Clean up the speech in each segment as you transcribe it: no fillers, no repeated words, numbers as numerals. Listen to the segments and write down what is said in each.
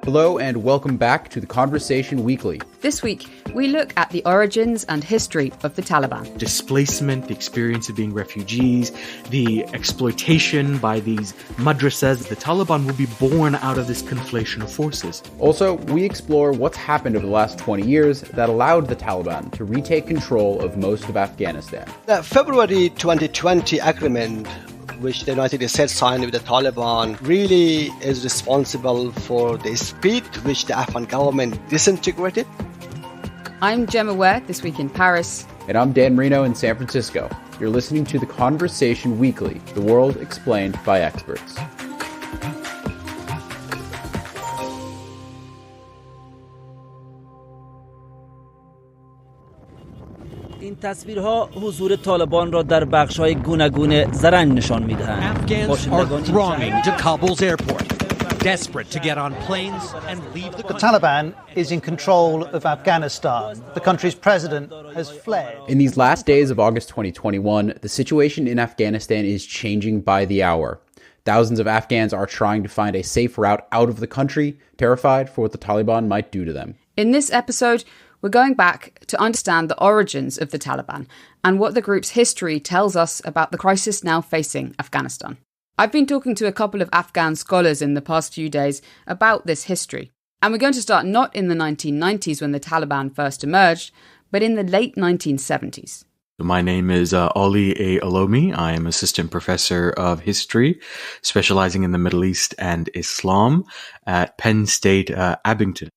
Hello and welcome back to The Conversation Weekly. This week, we look at the origins and history of the Taliban. Displacement, the experience of being refugees, the exploitation by these madrasas. The Taliban will be born out of this conflation of forces. Also, we explore what's happened over the last 20 years that allowed the Taliban to retake control of most of Afghanistan. The February 2020 agreement, which the United States signed with the Taliban, really is responsible for the speed to which the Afghan government disintegrated. I'm Gemma Ware, this week in Paris. And I'm Dan Marino in San Francisco. You're listening to The Conversation Weekly, the world explained by experts. این تصویرها حضور طالبان را در بخش‌های گوناگون زرنگ نشان می‌دهند. Afghans are thronging to Kabul's airport, desperate to get on planes and leave the country. The Taliban is in control of Afghanistan. The country's president has fled. In these last days of August 2021, the situation in Afghanistan is changing by the hour. Thousands of Afghans are trying to find a safe route out of the country, terrified for what the Taliban might do to them. In this episode, we're going back to understand the origins of the Taliban and what the group's history tells us about the crisis now facing Afghanistan. I've been talking to a couple of Afghan scholars in the past few days about this history. And we're going to start not in the 1990s when the Taliban first emerged, but in the late 1970s. My name is Ali A Olomi. I am assistant professor of history, specializing in the Middle East and Islam at Penn State Abington.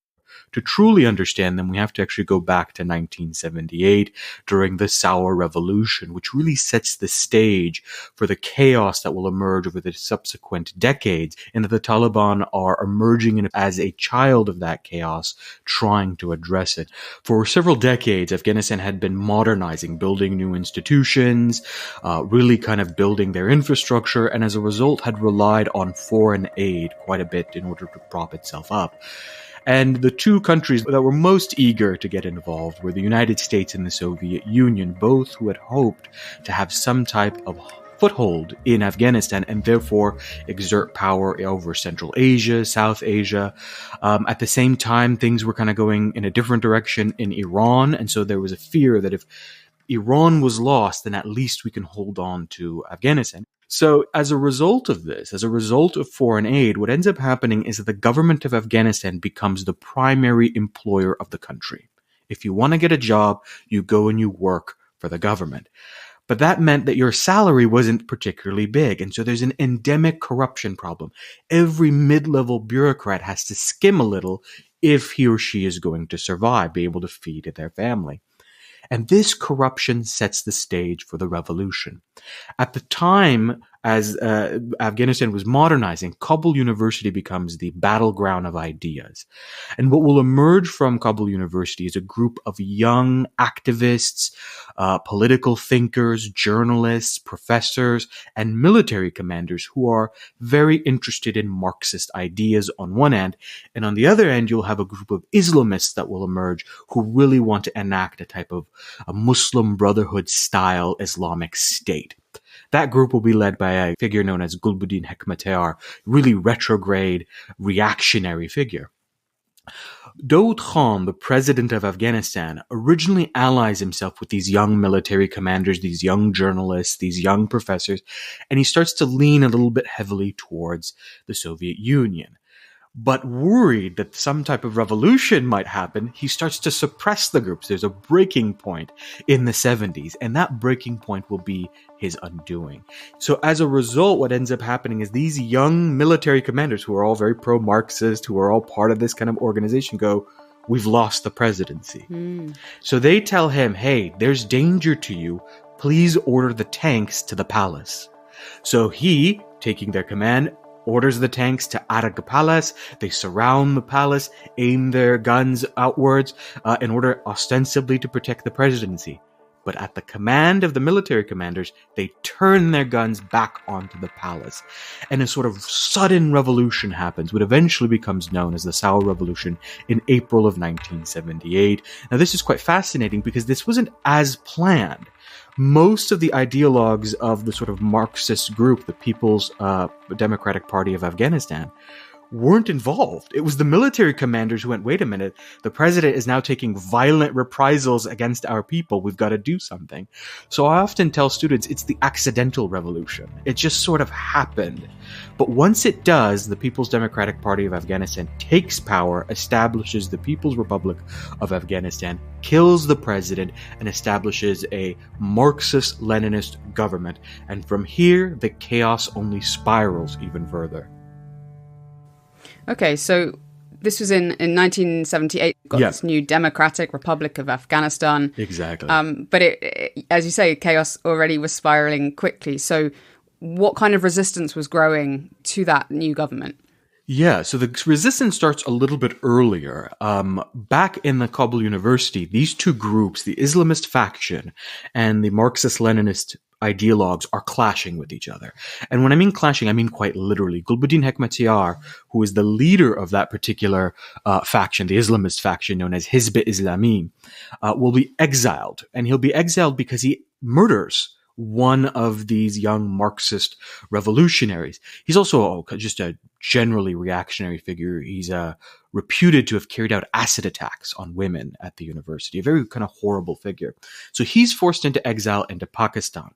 To truly understand them, we have to actually go back to 1978 during the Sour Revolution, which really sets the stage for the chaos that will emerge over the subsequent decades, and that the Taliban are emerging as a child of that chaos, trying to address it. For several decades, Afghanistan had been modernizing, building new institutions, really kind of building their infrastructure, and as a result had relied on foreign aid quite a bit in order to prop itself up. And the two countries that were most eager to get involved were the United States and the Soviet Union, both who had hoped to have some type of foothold in Afghanistan and therefore exert power over Central Asia, South Asia. At the same time, things were kind of going in a different direction in Iran, and so there was a fear that if Iran was lost, then at least we can hold on to Afghanistan. So as a result of this, as a result of foreign aid, what ends up happening is that the government of Afghanistan becomes the primary employer of the country. If you want to get a job, you go and you work for the government. But that meant that your salary wasn't particularly big. And so there's an endemic corruption problem. Every mid-level bureaucrat has to skim a little if he or she is going to survive, be able to feed their family. And this corruption sets the stage for the revolution. At the time, as Afghanistan was modernizing, Kabul University becomes the battleground of ideas. And what will emerge from Kabul University is a group of young activists, political thinkers, journalists, professors, and military commanders who are very interested in Marxist ideas on one end. And on the other end, you'll have a group of Islamists that will emerge who really want to enact a type of a Muslim Brotherhood-style Islamic State. That group will be led by a figure known as Gulbuddin Hekmatyar, really retrograde, reactionary figure. Daoud Khan, the president of Afghanistan, originally allies himself with these young military commanders, these young journalists, these young professors, and he starts to lean a little bit heavily towards the Soviet Union. But worried that some type of revolution might happen, he starts to suppress the groups. There's a breaking point in the 70s, and that breaking point will be his undoing. So as a result, what ends up happening is these young military commanders who are all very pro-Marxist, who are all part of this kind of organization go, we've lost the presidency. So they tell him, hey, there's danger to you. Please order the tanks to the palace. So he, taking their command, orders the tanks to Arag Palace. They surround the palace, aim their guns outwards in order ostensibly to protect the presidency. But at the command of the military commanders, they turn their guns back onto the palace. And a sort of sudden revolution happens, what eventually becomes known as the Sour Revolution in April of 1978. Now, this is quite fascinating because this wasn't as planned. Most of the ideologues of the sort of Marxist group, the People's Democratic Party of Afghanistan, weren't involved. It was the military commanders who went, wait a minute, the president is now taking violent reprisals against our people. We've got to do something. So I often tell students it's the accidental revolution. It just sort of happened. But once it does, the People's Democratic Party of Afghanistan takes power, establishes the People's Republic of Afghanistan, kills the president, and establishes a Marxist-Leninist government. And from here, the chaos only spirals even further. Okay, so this was in 1978. Got this new Democratic Republic of Afghanistan. Exactly. But it, as you say, chaos already was spiraling quickly. So what kind of resistance was growing to that new government? Yeah, so the resistance starts a little bit earlier. Back in the Kabul University, these two groups, the Islamist faction and the Marxist-Leninist ideologues, are clashing with each other. And when I mean clashing, I mean quite literally. Gulbuddin Hekmatyar, who is the leader of that particular faction, the Islamist faction known as Hizb Islami, will be exiled. And he'll be exiled because he murders one of these young Marxist revolutionaries. He's also just a generally reactionary figure. He's reputed to have carried out acid attacks on women at the university, a very kind of horrible figure. So he's forced into exile into Pakistan.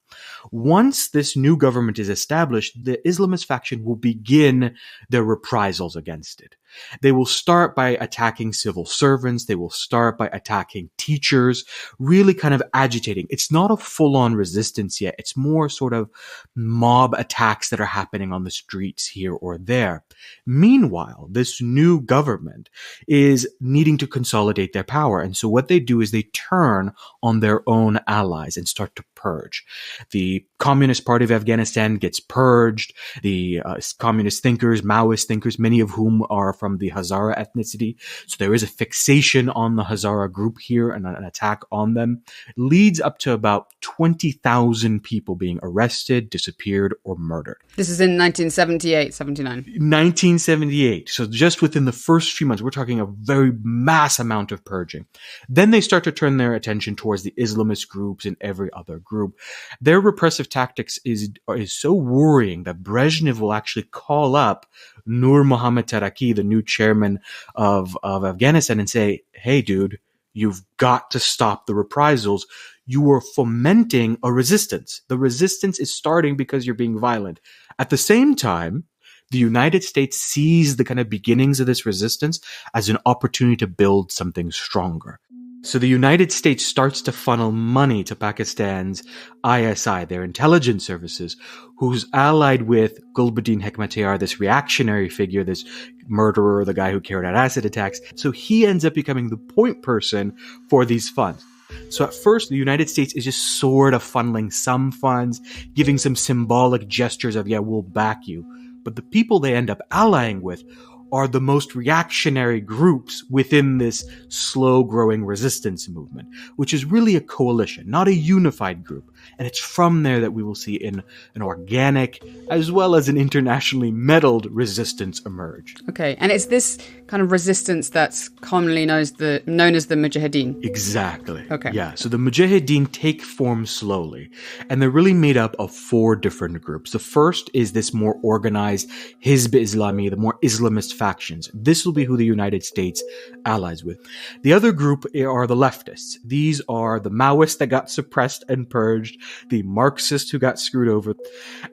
Once this new government is established, the Islamist faction will begin their reprisals against it. They will start by attacking civil servants. They will start by attacking teachers, really kind of agitating. It's not a full-on resistance yet. It's more sort of mob attacks that are happening on the streets here or there. Meanwhile, this new government is needing to consolidate their power. And so what they do is they turn on their own allies and start to purge. The Communist Party of Afghanistan gets purged. The communist thinkers, Maoist thinkers, many of whom are from the Hazara ethnicity. So there is a fixation on the Hazara group here and an attack on them. It leads up to about 20,000 people being arrested, disappeared, or murdered. This is in 1978, 79. 1978. So just within the first few months, we're talking a very mass amount of purging. Then they start to turn their attention towards the Islamist groups and every other group. Their repressive tactics is so worrying that Brezhnev will actually call up Nur Mohammad Taraki, the new chairman of Afghanistan, and say, hey, dude, you've got to stop the reprisals. You are fomenting a resistance. The resistance is starting because you're being violent. At the same time, the United States sees the kind of beginnings of this resistance as an opportunity to build something stronger. So the United States starts to funnel money to Pakistan's ISI, their intelligence services, who's allied with Gulbuddin Hekmatyar, this reactionary figure, this murderer, the guy who carried out acid attacks. So he ends up becoming the point person for these funds. So at first, the United States is just sort of funneling some funds, giving some symbolic gestures of, yeah, we'll back you. But the people they end up allying with are the most reactionary groups within this slow-growing resistance movement, which is really a coalition, not a unified group. And it's from there that we will see an organic, as well as an internationally meddled resistance emerge. Okay, and it's this kind of resistance that's commonly known as the Mujahideen? Exactly. Okay. Yeah, so the Mujahideen take form slowly, and they're really made up of 4 different groups. The first is this more organized Hizb Islami, the more Islamist factions. This will be who the United States allies with. The other group are the leftists. These are the Maoists that got suppressed and purged, the Marxists who got screwed over.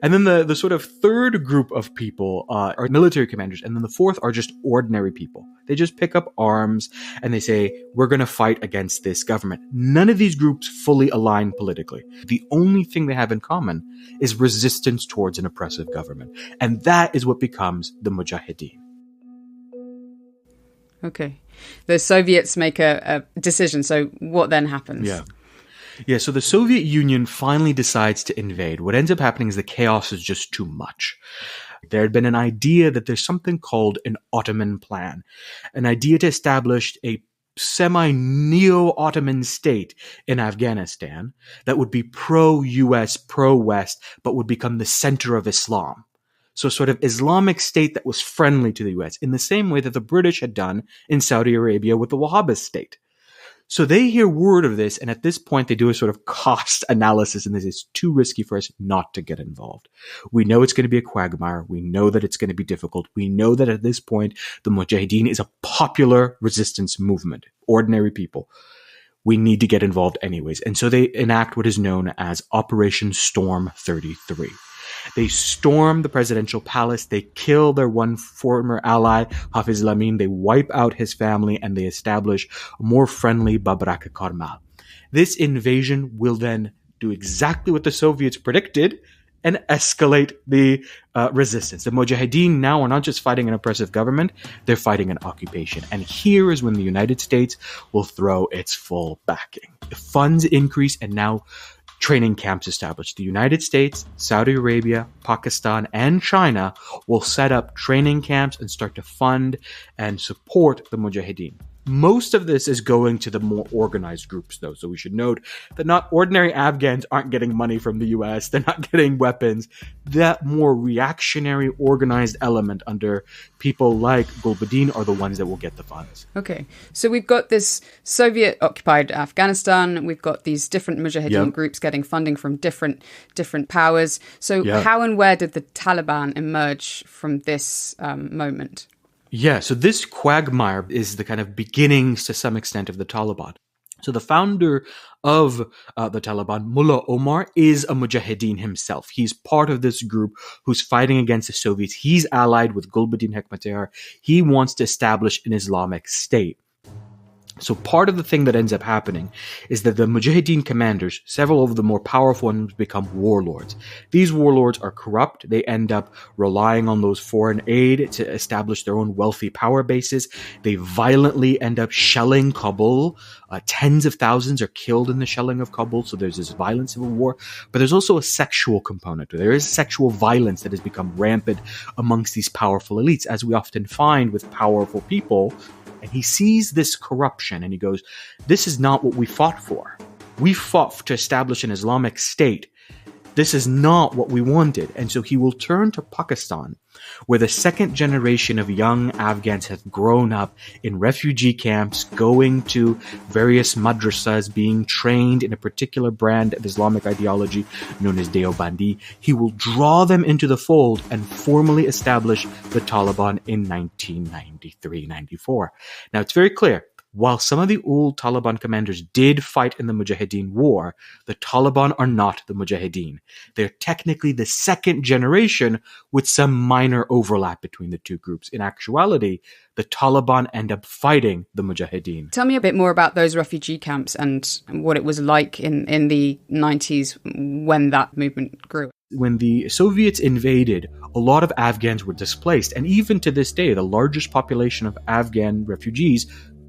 And then the sort of third group of people are military commanders. And then the fourth are just ordinary people. They just pick up arms and they say, we're going to fight against this government. None of these groups fully align politically. The only thing they have in common is resistance towards an oppressive government. And that is what becomes the Mujahideen. Okay. The Soviets make a decision. So what then happens? Yeah, so the Soviet Union finally decides to invade. What ends up happening is the chaos is just too much. There had been an idea that there's something called an Ottoman plan, an idea to establish a semi-neo-Ottoman state in Afghanistan that would be pro-US, pro-West, but would become the center of Islam. So sort of Islamic state that was friendly to the US, in the same way that the British had done in Saudi Arabia with the Wahhabist state. So they hear word of this, and at this point, they do a sort of cost analysis, and this is too risky for us not to get involved. We know it's going to be a quagmire. We know that it's going to be difficult. We know that at this point, the Mujahideen is a popular resistance movement, ordinary people. We need to get involved anyways. And so they enact what is known as Operation Storm 33. They storm the presidential palace. They kill their one former ally, Hafiz Lamin. They wipe out his family, and they establish a more friendly Babrak Karmal. This invasion will then do exactly what the Soviets predicted and escalate the resistance. The Mujahideen now are not just fighting an oppressive government, they're fighting an occupation. And here is when the United States will throw its full backing. The funds increase, and now training camps established. The United States, Saudi Arabia, Pakistan, and China will set up training camps and start to fund and support the Mujahideen. Most of this is going to the more organized groups, though. So we should note that not ordinary Afghans aren't getting money from the US. They're not getting weapons. That more reactionary, organized element under people like Gulbuddin are the ones that will get the funds. Okay. So we've got this Soviet-occupied Afghanistan. We've got these different Mujahideen groups getting funding from different powers. So how and where did the Taliban emerge from this moment? Yeah, so this quagmire is the kind of beginnings to some extent of the Taliban. So the founder of the Taliban, Mullah Omar, is a Mujahideen himself. He's part of this group who's fighting against the Soviets. He's allied with Gulbuddin Hekmatyar. He wants to establish an Islamic state. So part of the thing that ends up happening is that the Mujahideen commanders, several of the more powerful ones, become warlords. These warlords are corrupt. They end up relying on those foreign aid to establish their own wealthy power bases. They violently end up shelling Kabul. Tens of thousands are killed in the shelling of Kabul. So there's this violent civil war. But there's also a sexual component. There is sexual violence that has become rampant amongst these powerful elites, as we often find with powerful people. And he sees this corruption and he goes, this is not what we fought for. We fought to establish an Islamic state. This is not what we wanted. And so he will turn to Pakistan, where the second generation of young Afghans have grown up in refugee camps, going to various madrasas, being trained in a particular brand of Islamic ideology known as Deobandi. He will draw them into the fold and formally establish the Taliban in 1993-94. Now, it's very clear. While some of the old Taliban commanders did fight in the Mujahideen war, the Taliban are not the Mujahideen. They're technically the second generation with some minor overlap between the two groups. In actuality, the Taliban end up fighting the Mujahideen. Tell me a bit more about those refugee camps and what it was like in the 90s when that movement grew. When the Soviets invaded, a lot of Afghans were displaced. And even to this day, the largest population of Afghan refugees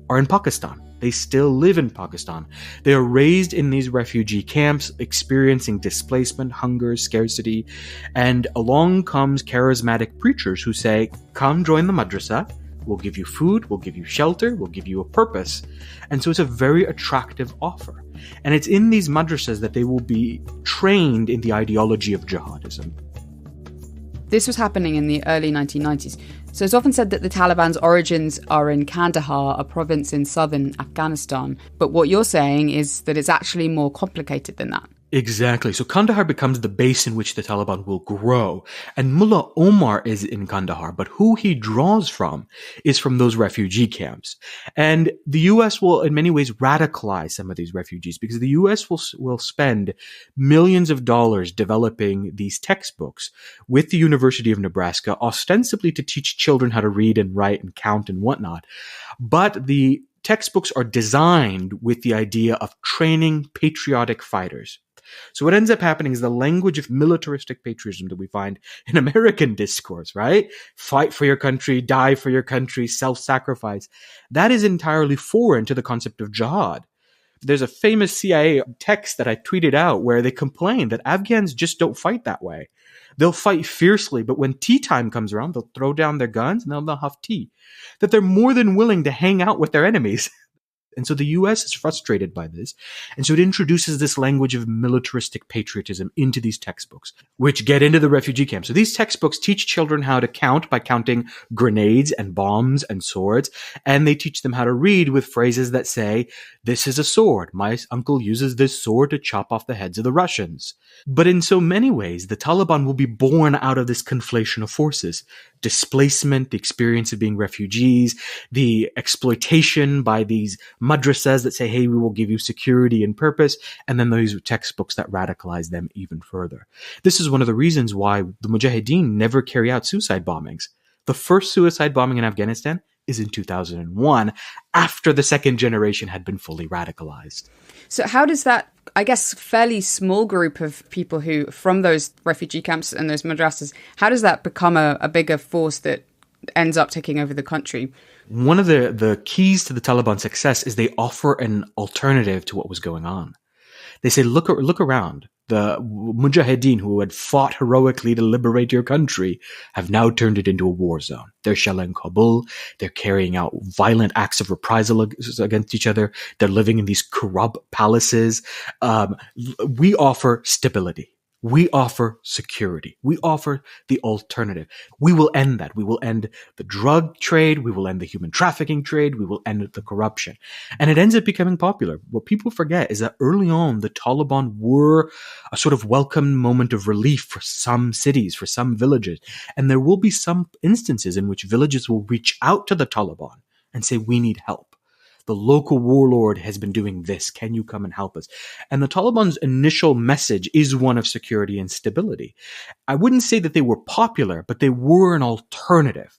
are in Pakistan. They still live in Pakistan. They are raised in these refugee camps, experiencing displacement, hunger, scarcity. And along comes charismatic preachers who say, come join the madrasa. We'll give you food. We'll give you shelter. We'll give you a purpose. And so it's a very attractive offer. And it's in these madrasas that they will be trained in the ideology of jihadism. This was happening in the early 1990s. So it's often said that the Taliban's origins are in Kandahar, a province in southern Afghanistan. But what you're saying is that it's actually more complicated than that. Exactly. So Kandahar becomes the base in which the Taliban will grow. And Mullah Omar is in Kandahar, but who he draws from is from those refugee camps. And the US will in many ways radicalize some of these refugees because the US will spend millions of dollars developing these textbooks with the University of Nebraska, ostensibly to teach children how to read and write and count and whatnot. But the textbooks are designed with the idea of training patriotic fighters. So what ends up happening is the language of militaristic patriotism that we find in American discourse, right? Fight for your country, die for your country, self-sacrifice. That is entirely foreign to the concept of jihad. There's a famous CIA text that I tweeted out where they complain that Afghans just don't fight that way. They'll fight fiercely, but when tea time comes around, they'll throw down their guns and they'll have tea. That they're more than willing to hang out with their enemies. And so the US is frustrated by this. And so it introduces this language of militaristic patriotism into these textbooks, which get into the refugee camps. So these textbooks teach children how to count by counting grenades and bombs and swords. And they teach them how to read with phrases that say, "This is a sword. My uncle uses this sword to chop off the heads of the Russians." But in so many ways, the Taliban will be born out of this conflation of forces. Displacement, the experience of being refugees, the exploitation by these madrasas that say, hey, we will give you security and purpose, and then those textbooks that radicalize them even further. This is one of the reasons why the Mujahideen never carry out suicide bombings. The first suicide bombing in Afghanistan is in 2001, after the second generation had been fully radicalized. So how does that, I guess, fairly small group of people who, from those refugee camps and those madrasas, how does that become a bigger force that ends up taking over the country? One of the keys to the Taliban success is they offer an alternative to what was going on. They say, look around. The Mujahideen who had fought heroically to liberate your country have now turned it into a war zone. They're shelling Kabul. They're carrying out violent acts of reprisal against each other. They're living in these corrupt palaces. We offer stability. We offer security. We offer the alternative. We will end that. We will end the drug trade. We will end the human trafficking trade. We will end the corruption. And it ends up becoming popular. What people forget is that early on, the Taliban were a sort of welcome moment of relief for some cities, for some villages. And there will be some instances in which villages will reach out to the Taliban and say, we need help. The local warlord has been doing this. Can you come and help us? And the Taliban's initial message is one of security and stability. I wouldn't say that they were popular, but they were an alternative.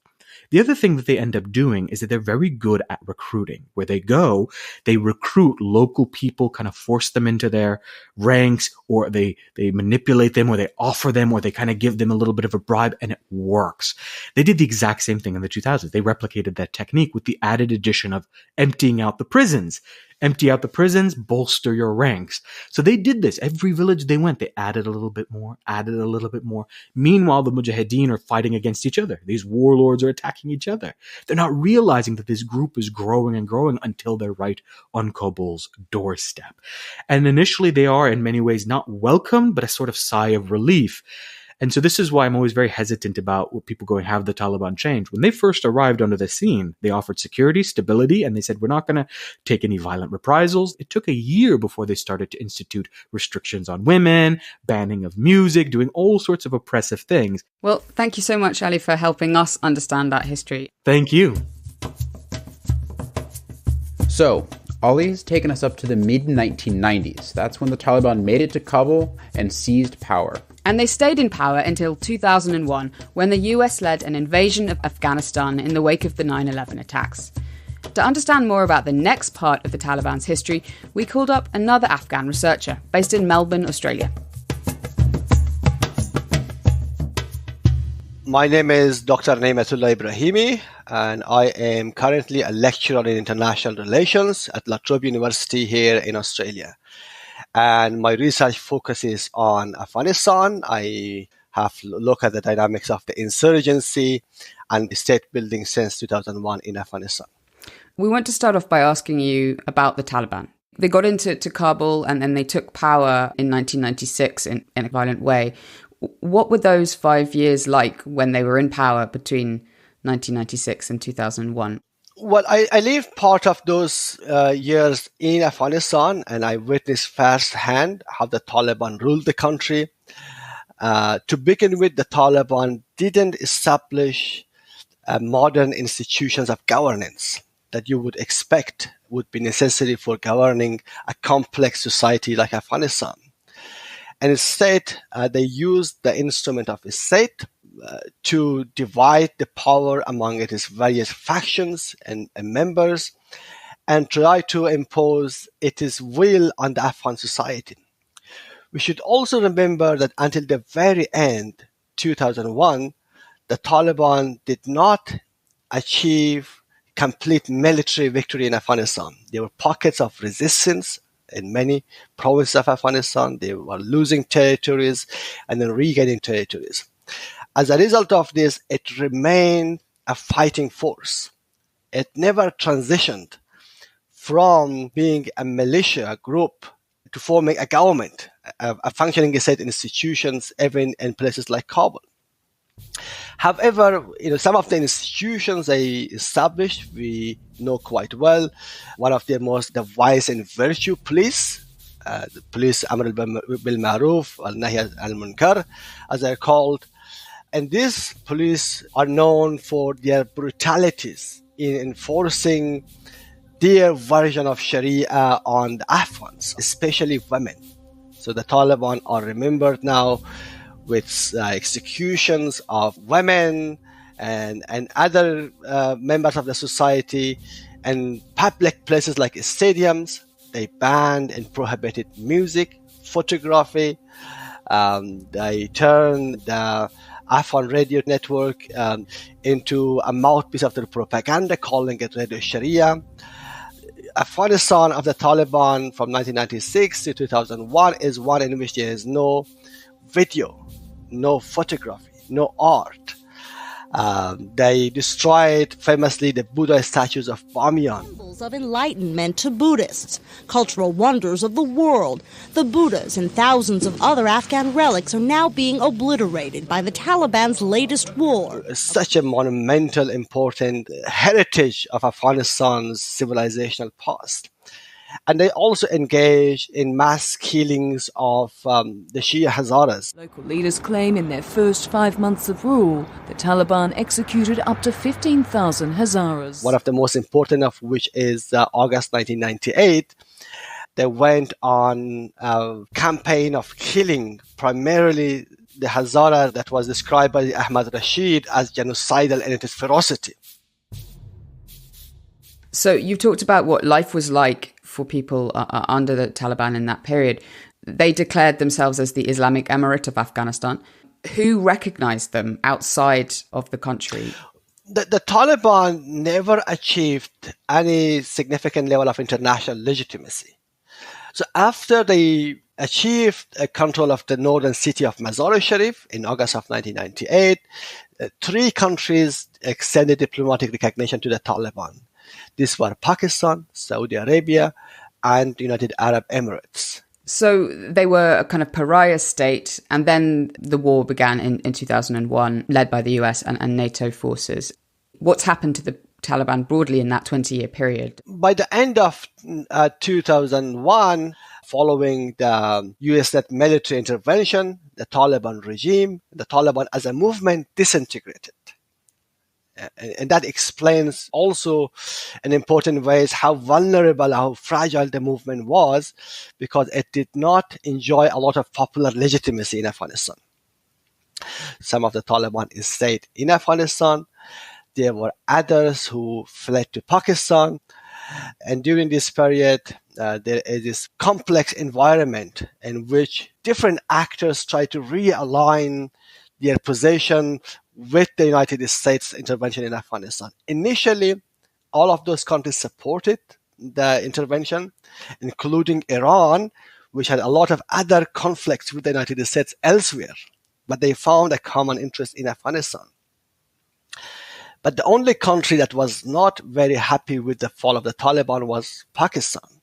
The other thing that they end up doing is that they're very good at recruiting. Where they go, they recruit local people, kind of force them into their ranks, or they manipulate them, or they offer them, or they kind of give them a little bit of a bribe, and it works. They did the exact same thing in the 2000s. They replicated that technique with the added addition of emptying out the prisons. Empty out the prisons, bolster your ranks. So they did this. Every village they went, they added a little bit more, added a little bit more. Meanwhile, the Mujahideen are fighting against each other. These warlords are attacking each other. They're not realizing that this group is growing and growing until they're right on Kabul's doorstep. And initially they are in many ways not welcomed, but a sort of sigh of relief. And so this is why I'm always very hesitant about what people going, have the Taliban change. When they first arrived onto the scene, they offered security, stability, and they said, we're not going to take any violent reprisals. It took a year before they started to institute restrictions on women, banning of music, doing all sorts of oppressive things. Well, thank you so much, Ali, for helping us understand that history. Thank you. So, Ali has taken us up to the mid-1990s. That's when the Taliban made it to Kabul and seized power. And they stayed in power until 2001, when the US led an invasion of Afghanistan in the wake of the 9/11 attacks. To understand more about the next part of the Taliban's history, we called up another Afghan researcher based in Melbourne, Australia. My name is Dr. Niamatullah Ibrahimi, and I am currently a lecturer in international relations at Trobe University here in Australia. And my research focuses on Afghanistan. I have looked at the dynamics of the insurgency and the state building since 2001 in Afghanistan. We want to start off by asking you about the Taliban. They got into Kabul and then they took power in 1996 in a violent way. What were those 5 years like when they were in power between 1996 and 2001? Well, I lived part of those years in Afghanistan, and I witnessed firsthand how the Taliban ruled the country. To begin with, the Taliban didn't establish modern institutions of governance that you would expect would be necessary for governing a complex society like Afghanistan. And instead, they used the instrument of a state to divide the power among its various factions and members and try to impose its will on the Afghan society. We should also remember that until the very end, 2001, the Taliban did not achieve complete military victory in Afghanistan. There were pockets of resistance in many provinces of Afghanistan. They were losing territories and then regaining territories. As a result of this, it remained a fighting force. It never transitioned from being a militia group to forming a government, a functioning state institutions, even in places like Kabul. However, some of the institutions they established, we know quite well. One of their most, the vice and virtue police, the police Amr bil Maruf, al-Nahy al-Munkar, as they're called. And these police are known for their brutalities in enforcing their version of Sharia on the Afghans, especially women. So the Taliban are remembered now with executions of women and other members of the society, and public places like stadiums. They banned and prohibited music, photography. They turned the Afghan radio network into a mouthpiece of their propaganda, calling it Radio Sharia. Afghanistan of the Taliban from 1996 to 2001 is one in which there is no video, no photography, no art. They destroyed famously the Buddha statues of Bamyan. Symbols of enlightenment to Buddhists, cultural wonders of the world. The Buddhas and thousands of other Afghan relics are now being obliterated by the Taliban's latest war. Such a monumental, important heritage of Afghanistan's civilizational past. And they also engage in mass killings of the Shia Hazaras. Local leaders claim in their first 5 months of rule, the Taliban executed up to 15,000 Hazaras. One of the most important of which is August 1998. They went on a campaign of killing primarily the Hazara that was described by Ahmad Rashid as genocidal in its ferocity. So you've talked about what life was like for people under the Taliban in that period. They declared themselves as the Islamic Emirate of Afghanistan. Who recognized them outside of the country? The Taliban never achieved any significant level of international legitimacy. So after they achieved control of the northern city of Mazar-e-Sharif in August of 1998, 3 countries extended diplomatic recognition to the Taliban. These were Pakistan, Saudi Arabia, and United Arab Emirates. So they were a kind of pariah state, and then the war began in 2001, led by the US and NATO forces. What's happened to the Taliban broadly in that 20-year period? By the end of 2001, following the US-led military intervention, the Taliban regime, the Taliban as a movement disintegrated. And that explains also in important ways how vulnerable, how fragile the movement was, because it did not enjoy a lot of popular legitimacy in Afghanistan. Some of the Taliban stayed in Afghanistan. There were others who fled to Pakistan. And during this period, there is this complex environment in which different actors try to realign their position with the United States intervention in Afghanistan. Initially, all of those countries supported the intervention, including Iran, which had a lot of other conflicts with the United States elsewhere, but they found a common interest in Afghanistan. But the only country that was not very happy with the fall of the Taliban was Pakistan,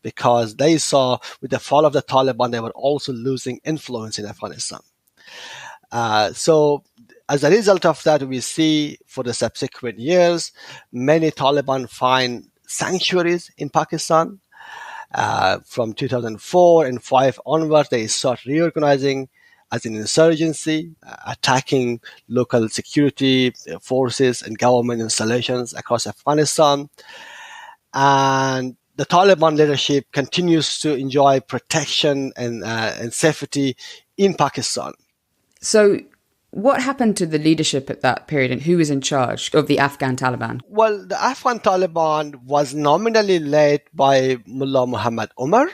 because they saw with the fall of the Taliban, they were also losing influence in Afghanistan. So as a result of that, we see for the subsequent years, many Taliban find sanctuaries in Pakistan. From 2004 and 5 onwards, they start reorganizing as an insurgency, attacking local security forces and government installations across Afghanistan. And the Taliban leadership continues to enjoy protection and safety in Pakistan. So what happened to the leadership at that period, and who was in charge of the Afghan Taliban? Well, the Afghan Taliban was nominally led by Mullah Muhammad Umar.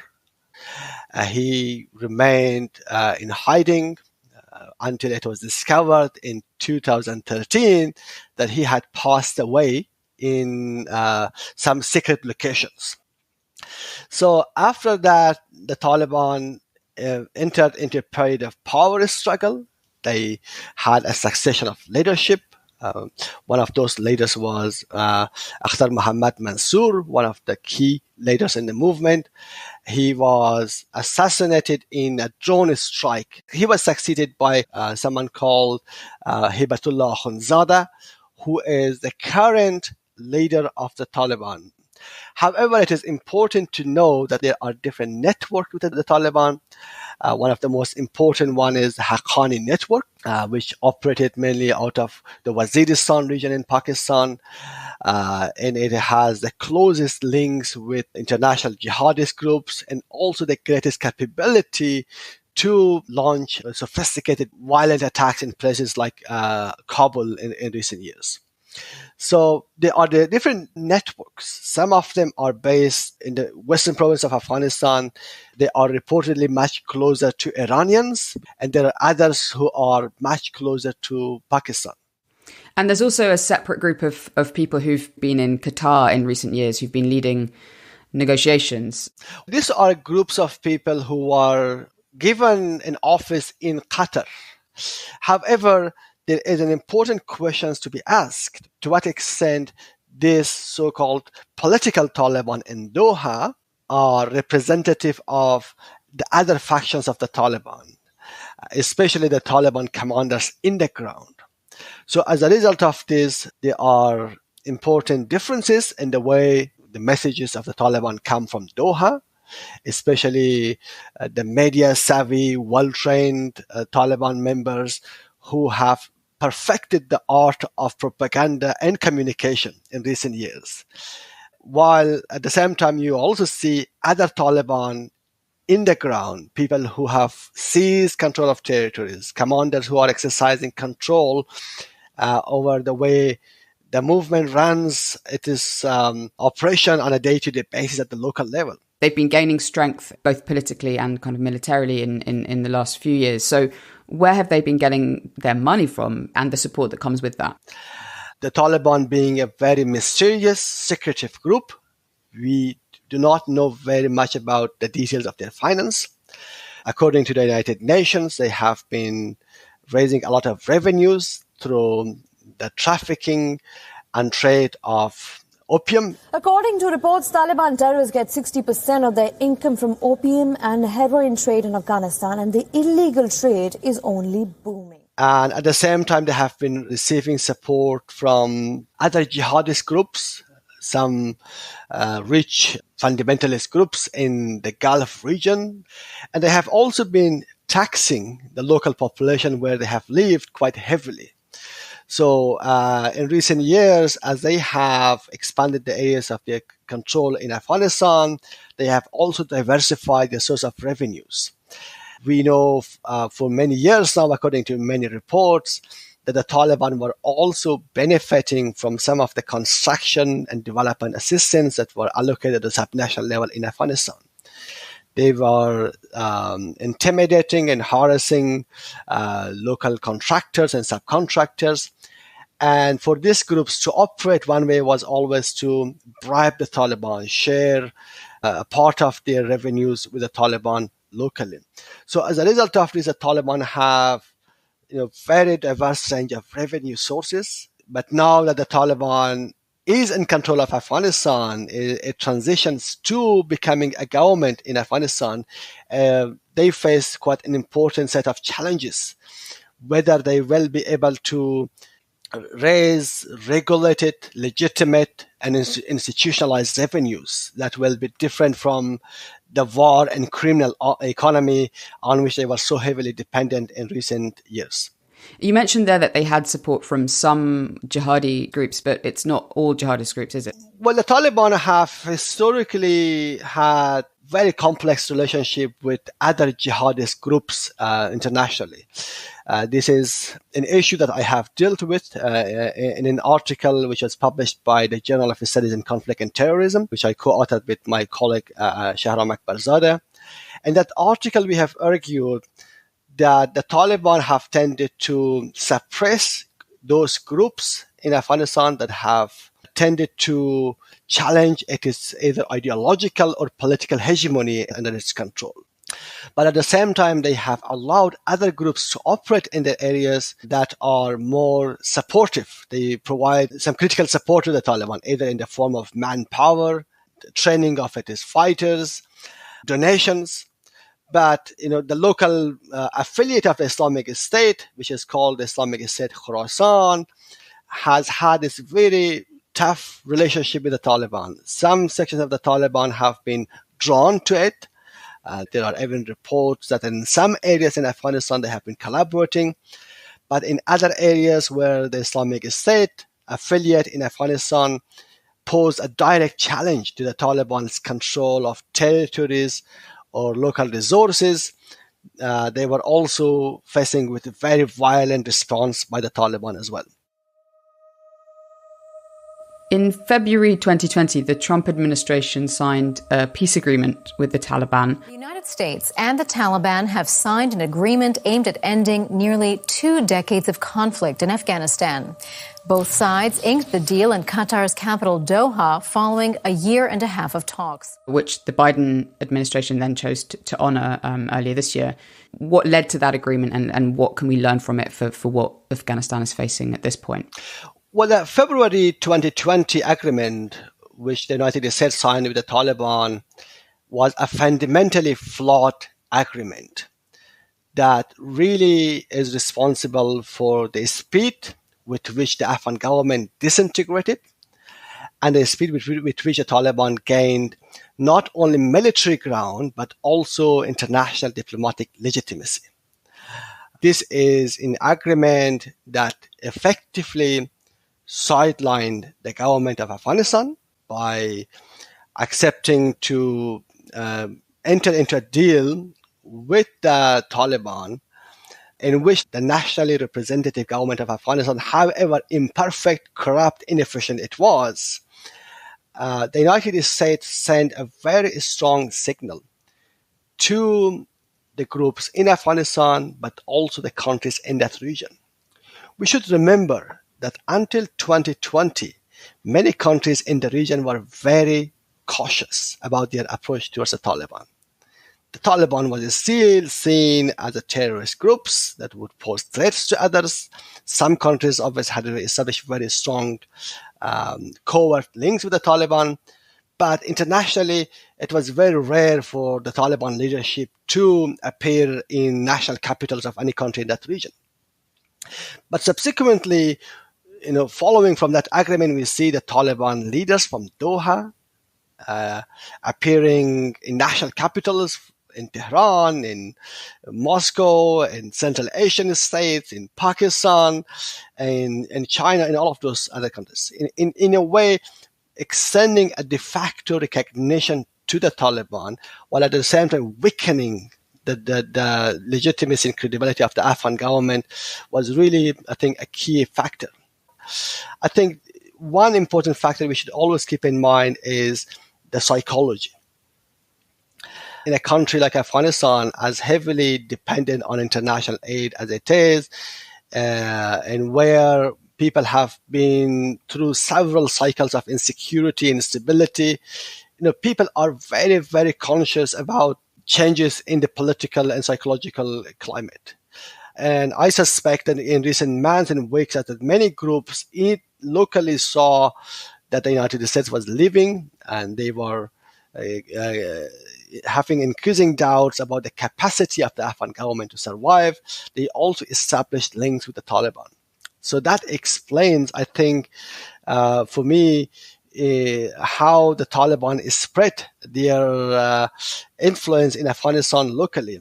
He remained in hiding until it was discovered in 2013 that he had passed away in some secret locations. So after that, the Taliban entered into a period of power struggle. They had a succession of leadership One of those leaders was Akhtar Muhammad Mansour, one of the key leaders in the movement. He was assassinated in a drone strike. He was succeeded by someone called Hibatullah Akhundzada, who is the current leader of the Taliban. However, it is important to know that there are different networks within the Taliban. One of the most important one is the Haqqani network, which operated mainly out of the Waziristan region in Pakistan. And it has the closest links with international jihadist groups and also the greatest capability to launch sophisticated violent attacks in places like Kabul in recent years. So there are the different networks. Some of them are based in the western province of Afghanistan. They are reportedly much closer to Iranians, and there are others who are much closer to Pakistan. And there's also a separate group of people who've been in Qatar in recent years, who've been leading negotiations. These are groups of people who are given an office in Qatar. However, there is an important question to be asked: to what extent this so-called political Taliban in Doha are representative of the other factions of the Taliban, especially the Taliban commanders in the ground. So as a result of this, there are important differences in the way the messages of the Taliban come from Doha, especially the media-savvy, well-trained Taliban members who have perfected the art of propaganda and communication in recent years. While at the same time, you also see other Taliban in the ground, people who have seized control of territories, commanders who are exercising control over the way the movement runs its operation on a day-to-day basis at the local level. They've been gaining strength both politically and kind of militarily in the last few years. So where have they been getting their money from and the support that comes with that? The Taliban being a very mysterious, secretive group, we do not know very much about the details of their finance. According to the United Nations, they have been raising a lot of revenues through the trafficking and trade of opium. According to reports, Taliban terrorists get 60% of their income from opium and heroin trade in Afghanistan, and the illegal trade is only booming. And at the same time, they have been receiving support from other jihadist groups, some rich fundamentalist groups in the Gulf region. And they have also been taxing the local population where they have lived quite heavily. So in recent years, as they have expanded the areas of their control in Afghanistan, they have also diversified their source of revenues. We know for many years now, according to many reports, that the Taliban were also benefiting from some of the construction and development assistance that were allocated at the subnational level in Afghanistan. They were intimidating and harassing local contractors and subcontractors. And for these groups to operate, one way was always to bribe the Taliban, share a part of their revenues with the Taliban locally. So as a result of this, the Taliban have very diverse range of revenue sources. But now that the Taliban is in control of Afghanistan, it transitions to becoming a government in Afghanistan. They face quite an important set of challenges, whether they will be able to raise regulated, legitimate, and institutionalized revenues that will be different from the war and criminal economy on which they were so heavily dependent in recent years. You mentioned there that they had support from some jihadi groups, but it's not all jihadist groups, is it? Well, the Taliban have historically had very complex relationship with other jihadist groups internationally. This is an issue that I have dealt with in an article which was published by the Journal of Studies in Conflict and Terrorism, which I co-authored with my colleague Shahram Akbarzadeh. In that article, we have argued that the Taliban have tended to suppress those groups in Afghanistan that have tended to challenge its either ideological or political hegemony under its control. But at the same time, they have allowed other groups to operate in the areas that are more supportive. They provide some critical support to the Taliban, either in the form of manpower, training of its fighters, donations. But the local affiliate of the Islamic State, which is called the Islamic State Khorasan, has had this very tough relationship with the Taliban. Some sections of the Taliban have been drawn to it. There are even reports that in some areas in Afghanistan they have been collaborating, but in other areas where the Islamic State affiliate in Afghanistan pose a direct challenge to the Taliban's control of territories or local resources, they were also facing with a very violent response by the Taliban as well. In February 2020, the Trump administration signed a peace agreement with the Taliban. The United States and the Taliban have signed an agreement aimed at ending nearly 2 decades of conflict in Afghanistan. Both sides inked the deal in Qatar's capital, Doha, following a year and a half of talks, which the Biden administration then chose to honor earlier this year. What led to that agreement, and what can we learn from it for what Afghanistan is facing at this point? Well, the February 2020 agreement, which the United States signed with the Taliban, was a fundamentally flawed agreement that really is responsible for the speed with which the Afghan government disintegrated and the speed with which the Taliban gained not only military ground, but also international diplomatic legitimacy. This is an agreement that effectively sidelined the government of Afghanistan by accepting to enter into a deal with the Taliban in which the nationally representative government of Afghanistan, however imperfect, corrupt, inefficient it was, the United States sent a very strong signal to the groups in Afghanistan, but also the countries in that region. We should remember that until 2020, many countries in the region were very cautious about their approach towards the Taliban. The Taliban was still seen as a terrorist groups that would pose threats to others. Some countries obviously had established very strong covert links with the Taliban, but internationally it was very rare for the Taliban leadership to appear in national capitals of any country in that region. But subsequently, following from that agreement, we see the Taliban leaders from Doha appearing in national capitals, in Tehran, in Moscow, in Central Asian states, in Pakistan, in China, in all of those other countries. In a way, extending a de facto recognition to the Taliban, while at the same time weakening the legitimacy and credibility of the Afghan government, was really, I think, a key factor. I think one important factor we should always keep in mind is the psychology. In a country like Afghanistan, as heavily dependent on international aid as it is, and where people have been through several cycles of insecurity and instability, people are very, very conscious about changes in the political and psychological climate. And I suspect that in recent months and weeks that many groups locally saw that the United States was leaving, and they were having increasing doubts about the capacity of the Afghan government to survive. They also established links with the Taliban. So that explains, I think, for me, how the Taliban spread their influence in Afghanistan locally.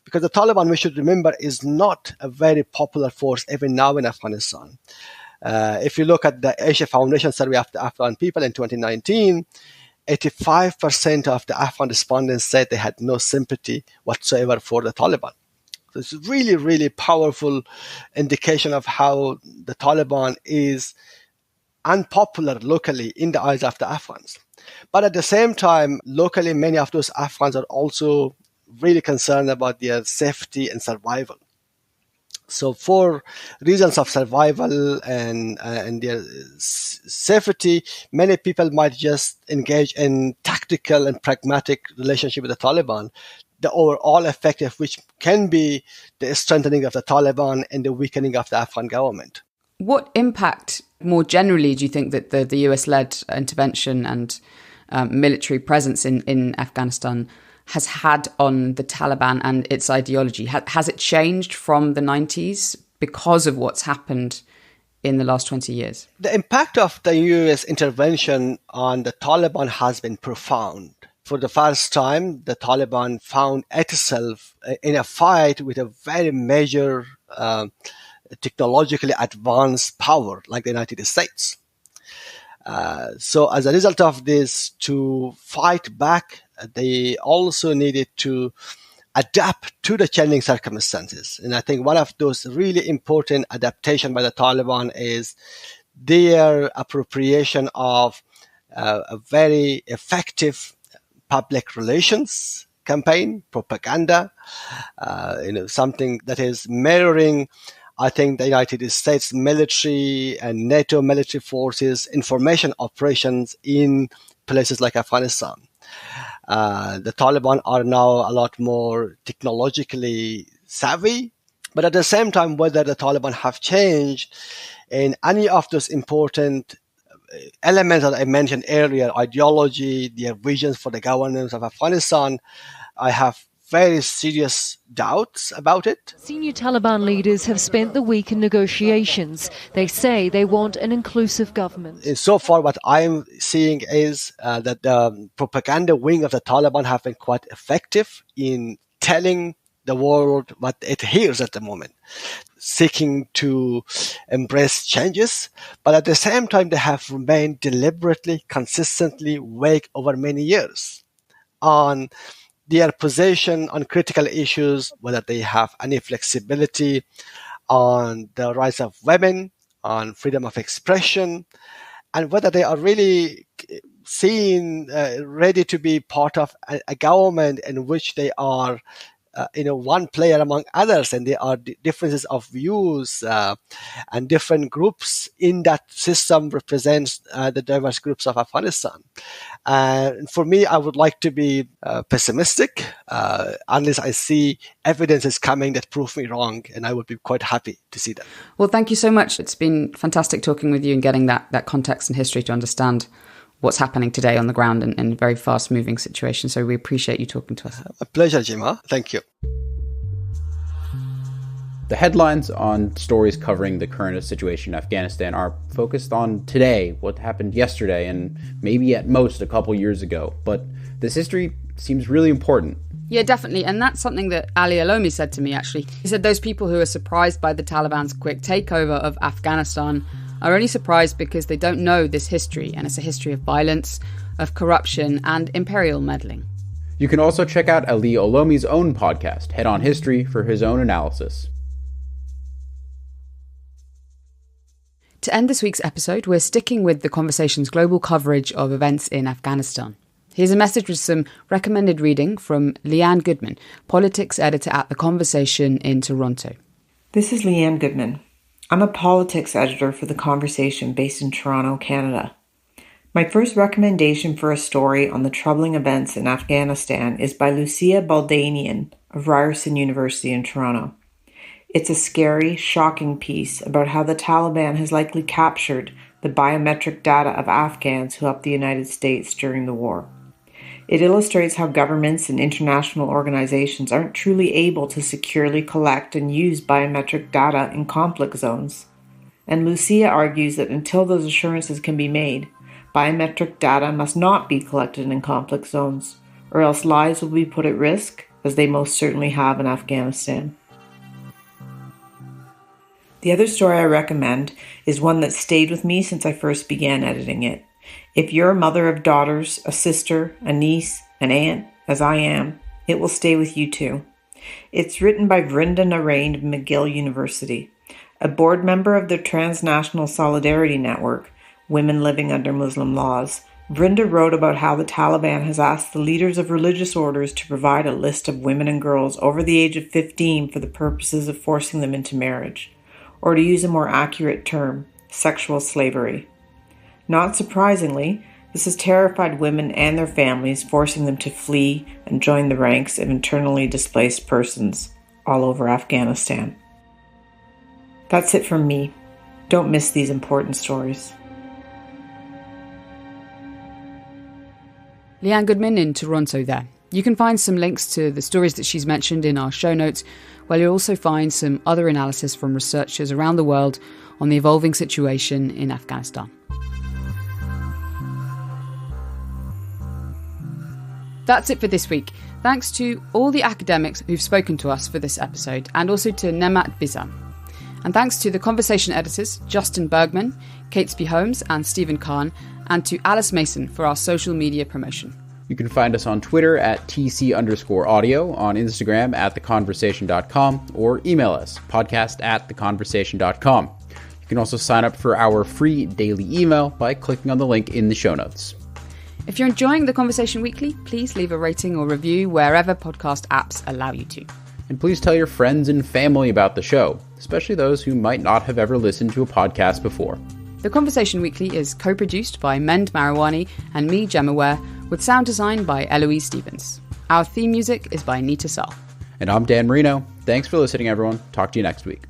Because the Taliban, we should remember, is not a very popular force even now in Afghanistan. If you look at the Asia Foundation survey of the Afghan people in 2019, 85% of the Afghan respondents said they had no sympathy whatsoever for the Taliban. So it's a really, really powerful indication of how the Taliban is unpopular locally in the eyes of the Afghans. But at the same time, locally, many of those Afghans are also really concerned about their safety and survival. So for reasons of survival and their safety, many people might just engage in tactical and pragmatic relationship with the Taliban. the overall effect of which can be the strengthening of the Taliban and the weakening of the Afghan government. What impact, more generally, do you think that the US-led intervention and military presence in Afghanistan has had on the Taliban and its ideology? Has it changed from the 90s because of what's happened in the last 20 years? The impact of the US intervention on the Taliban has been profound. For the first time, the Taliban found itself in a fight with a very major technologically advanced power like the United States. So as a result of this, to fight back, they also needed to adapt to the changing circumstances. And I think one of those really important adaptation by the Taliban is their appropriation of a very effective public relations campaign, propaganda, something that is mirroring, I think, the United States military and NATO military forces information operations in places like Afghanistan. The Taliban are now a lot more technologically savvy, but at the same time, whether the Taliban have changed in any of those important elements that I mentioned earlier, ideology, their visions for the governance of Afghanistan, I have very serious doubts about it. Senior Taliban leaders have spent the week in negotiations. They say they want an inclusive government. So far, what I'm seeing is that the propaganda wing of the Taliban have been quite effective in telling the world what it hears at the moment, seeking to embrace changes, but at the same time, they have remained deliberately, consistently vague over many years on their position on critical issues, whether they have any flexibility on the rights of women, on freedom of expression, and whether they are really seen ready to be part of a government in which they are one player among others, and there are differences of views and different groups in that system represents the diverse groups of Afghanistan. And for me, I would like to be pessimistic unless I see evidence is coming that prove me wrong, and I would be quite happy to see that. Well, thank you so much. It's been fantastic talking with you and getting that context and history to understand what's happening today on the ground in a very fast-moving situation. So we appreciate you talking to us. A pleasure, Jima. Thank you. The headlines on stories covering the current situation in Afghanistan are focused on today, what happened yesterday, and maybe at most a couple years ago. But this history seems really important. Yeah, definitely. And that's something that Ali A Olomi said to me, actually. He said those people who are surprised by the Taliban's quick takeover of Afghanistan are only surprised because they don't know this history, and it's a history of violence, of corruption, and imperial meddling. You can also check out Ali A Olomi's own podcast, Head On History, for his own analysis. To end this week's episode, we're sticking with the conversation's global coverage of events in Afghanistan. Here's a message with some recommended reading from Lee-Anne Goodman, politics editor at The Conversation in Toronto. This is Lee-Anne Goodman. I'm a politics editor for The Conversation based in Toronto, Canada. My first recommendation for a story on the troubling events in Afghanistan is by Lucia Nalbandian of Ryerson University in Toronto. It's a scary, shocking piece about how the Taliban has likely captured the biometric data of Afghans who helped the United States during the war. It illustrates how governments and international organizations aren't truly able to securely collect and use biometric data in conflict zones. And Lucia argues that until those assurances can be made, biometric data must not be collected in conflict zones, or else lives will be put at risk, as they most certainly have in Afghanistan. The other story I recommend is one that stayed with me since I first began editing it. If you're a mother of daughters, a sister, a niece, an aunt, as I am, it will stay with you too. It's written by Vrinda Narain of McGill University, a board member of the Transnational Solidarity Network, Women Living Under Muslim Laws. Vrinda wrote about how the Taliban has asked the leaders of religious orders to provide a list of women and girls over the age of 15 for the purposes of forcing them into marriage, or to use a more accurate term, sexual slavery. Not surprisingly, This has terrified women and their families, forcing them to flee and join the ranks of internally displaced persons all over Afghanistan. That's it from me. Don't miss these important stories. Lee-Anne Goodman in Toronto there. You can find some links to the stories that she's mentioned in our show notes, where you'll also find some other analysis from researchers around the world on the evolving situation in Afghanistan. That's it for this week. Thanks to all the academics who've spoken to us for this episode, and also to Nemat Bizan. And thanks to the conversation editors, Justin Bergman, Catesby Holmes and Stephen Kahn, and to Alice Mason for our social media promotion. You can find us on Twitter at TC_audio, on Instagram at theconversation.com, or email us, podcast@theconversation.com. You can also sign up for our free daily email by clicking on the link in the show notes. If you're enjoying The Conversation Weekly, please leave a rating or review wherever podcast apps allow you to. And please tell your friends and family about the show, especially those who might not have ever listened to a podcast before. The Conversation Weekly is co-produced by Mend Marawani and me, Gemma Ware, with sound design by Eloise Stevens. Our theme music is by Nita Saul. And I'm Dan Marino. Thanks for listening, everyone. Talk to you next week.